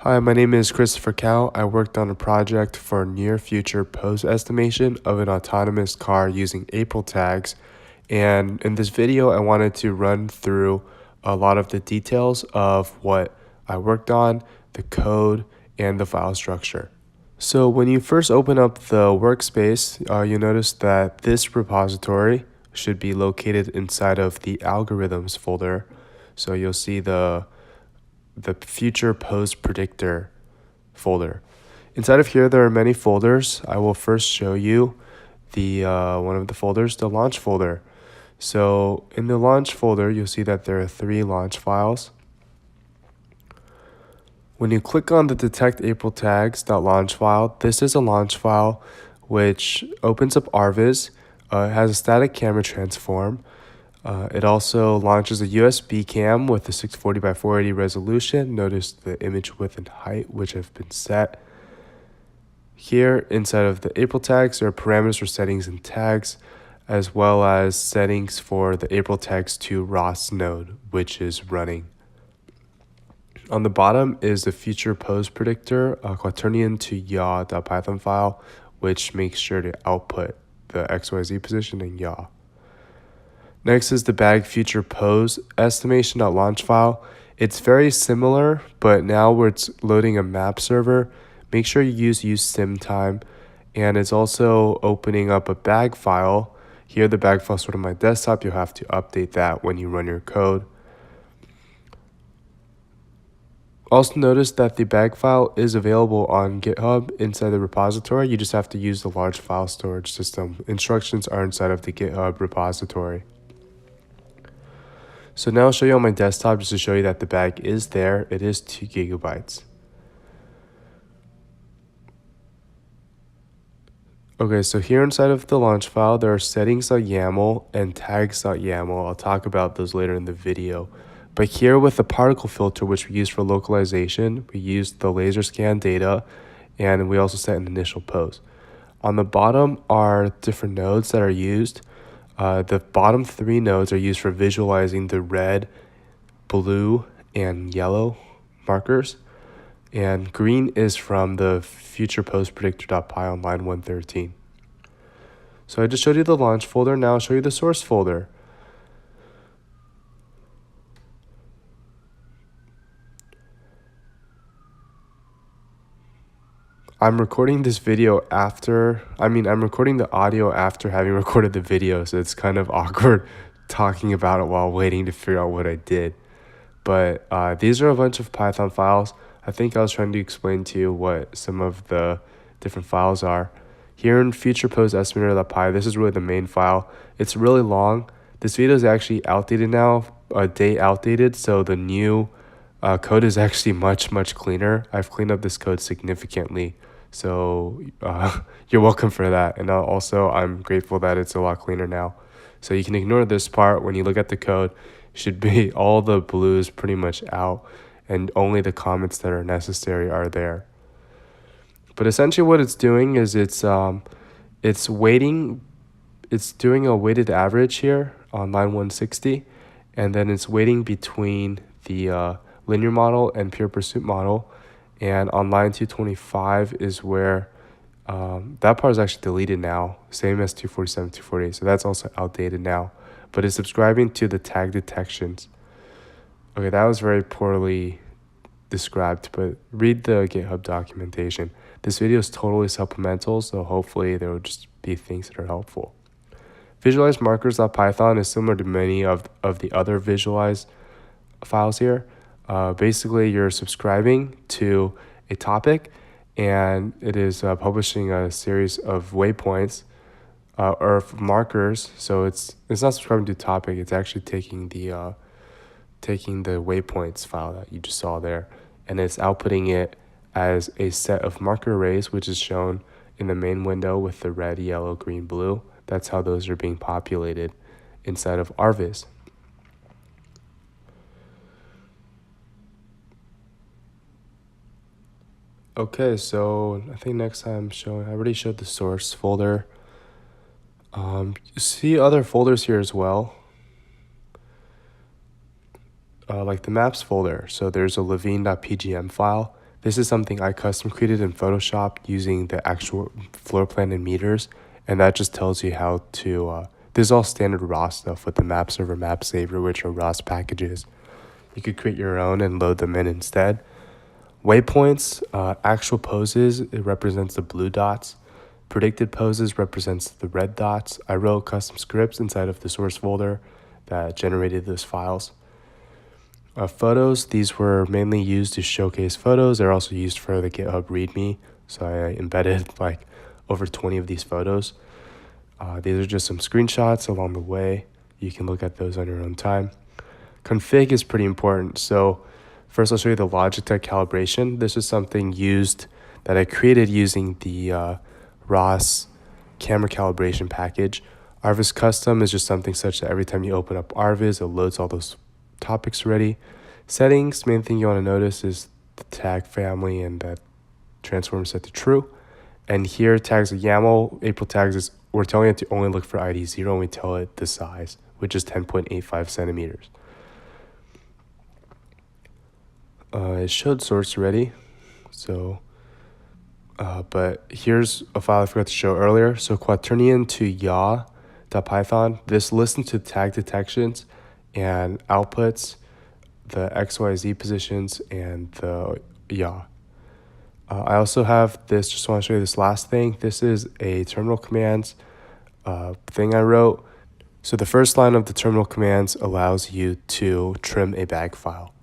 Hi, my name is Christopher Cow. I worked on a project for near future pose estimation of an autonomous car using April tags. And in this video, I wanted to run through a lot of the details of what I worked on, the code, and the file structure. So when you first open up the workspace, you notice that this repository should be located inside of the algorithms folder. So you'll see the future pose predictor folder. Inside of here, there are many folders. I will first show you the one of the folders, the launch folder. So in the launch folder, you'll see that there are 3 launch files. When you click on the detect April tags.launch file, this is a launch file which opens up RViz. It has a static camera transform. It also launches a USB cam with a 640 by 480 resolution. Notice the image width and height, which have been set. Here, inside of the April tags, there are parameters for settings and tags, as well as settings for the April tags 2 ROS node, which is running. On the bottom is the future pose predictor, a quaternion to yaw.python file, which makes sure to output the XYZ position in yaw. Next is the bag future pose estimation.launch file. It's very similar, but now where it's loading a map server, make sure you use sim time. And it's also opening up a bag file. Here, the bag file is stored on my desktop. You'll have to update that when you run your code. Also notice that the bag file is available on GitHub inside the repository. You just have to use the large file storage system. Instructions are inside of the GitHub repository. So now I'll show you on my desktop just to show you that the bag is there. It is 2 gigabytes. Okay, so here inside of the launch file, there are settings.yaml and tags.yaml. I'll talk about those later in the video. But here with the particle filter, which we use for localization, we used the laser scan data, and we also set an initial pose. On the bottom are different nodes that are used. The bottom 3 nodes are used for visualizing the red, blue, and yellow markers. And green is from the future pose predictor.py on line 113. So I just showed you the launch folder. Now I'll show you the source folder. I'm recording this video after, I'm recording the audio after having recorded the video, so it's kind of awkward talking about it while waiting to figure out what I did. But these are a bunch of Python files. I think I was trying to explain to you what some of the different files are. Here in future pose estimator.py, this is really the main file. It's really long. This video is actually outdated now, a day outdated, so the new code is actually much cleaner. I've cleaned up this code significantly, so you're welcome for that. And also I'm grateful that it's a lot cleaner now. So you can ignore this part. When you look at the code, it should be all the blues pretty much out, and only the comments that are necessary are there. But essentially what it's doing is it's doing a weighted average here on line 160, and then it's weighting between the linear model and pure pursuit model. And on line 225 is where that part is actually deleted now, same as 247, 248. So that's also outdated now, but it's subscribing to the tag detections. Okay, that was very poorly described, but read the GitHub documentation. This video is totally supplemental, so hopefully there will just be things that are helpful. Visualize markers.python is similar to many of the other visualize files here. Basically, you're subscribing to a topic, and it is publishing a series of waypoints or markers. So it's not subscribing to a topic. It's actually taking the waypoints file that you just saw there, and it's outputting it as a set of marker arrays, which is shown in the main window with the red, yellow, green, blue. That's how those are being populated inside of RViz. Okay, so I think next time I already showed the source folder. You see other folders here as well, like the maps folder. So there's a levine.pgm file. This is something I custom created in Photoshop using the actual floor plan in meters, and that just tells you how to, this is all standard RAW stuff with the map server, map saver, which are RAW packages. You could create your own and load them in instead. Waypoints, actual poses, it represents the blue dots. Predicted poses represents the red dots. I wrote custom scripts inside of the source folder that generated those files. Photos, these were mainly used to showcase photos. They're also used for the GitHub README. So I embedded like over 20 of these photos. These are just some screenshots along the way. You can look at those on your own time. Config is pretty important. So first I'll show you the Logitech calibration. This is something used that I created using the ROS camera calibration package. Arvis Custom is just something such that every time you open up Arvis, it loads all those topics already. Settings, main thing you want to notice is the tag family and that transform is set to true. And here tags are YAML, April tags is, we're telling it to only look for ID 0 and we tell it the size, which is 10.85 centimeters. It showed source already, so, but here's a file I forgot to show earlier. So quaternion to yaw.python, this listens to tag detections and outputs the XYZ positions and the yaw. I also have this, just want to show you this last thing. This is a terminal commands thing I wrote. So the first line of the terminal commands allows you to trim a bag file.